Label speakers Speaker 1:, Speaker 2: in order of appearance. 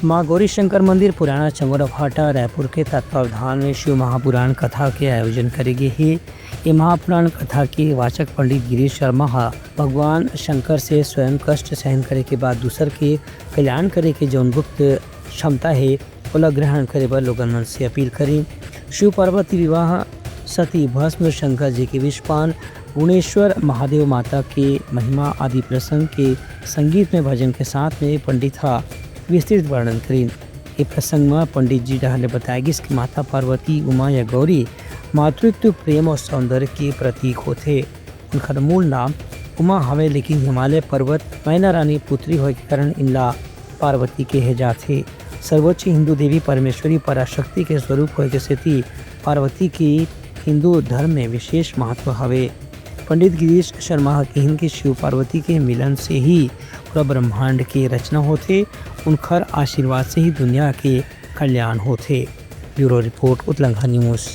Speaker 1: माँ गौरी शंकर मंदिर पुराना चंगोरभाटा रायपुर के तत्वावधान में शिव महापुराण कथा के आयोजन करेगी ही। ये महापुराण कथा के वाचक पंडित गिरीश शर्मा भगवान शंकर से स्वयं कष्ट सहन करे के बाद दूसर के कल्याण करे के जौन गुप्त क्षमता है ओला ग्रहण करे बर लोगन मन से अपील करी। शिव पार्वती विवाह सती भस्म शंकर जी के विषपान गुणेश्वर महादेव माता के महिमा आदि प्रसंग के संगीत में भजन के साथ में पंडित विस्तृत वर्णन करी। ये प्रसंग में पंडित जी डहले बताया कि इसकी माता पार्वती उमा या गौरी मातृत्व प्रेम और सौंदर्य के प्रतीक होते। उनका मूल नाम उमा हवे, लेकिन हिमालय पर्वत मैना रानी पुत्री होने के कारण इनला पार्वती के जाते। सर्वोच्च हिंदू देवी परमेश्वरी पराशक्ति के स्वरूप होने के स्थिति पार्वती की हिंदू धर्म में विशेष महत्व हवे। पंडित गिरीश शर्मा कहन कि शिव पार्वती के मिलन से ही पूरा ब्रह्मांड की रचना होते। उनकर आशीर्वाद से ही दुनिया के कल्याण होते। ब्यूरो रिपोर्ट उत्तलंघा न्यूज़।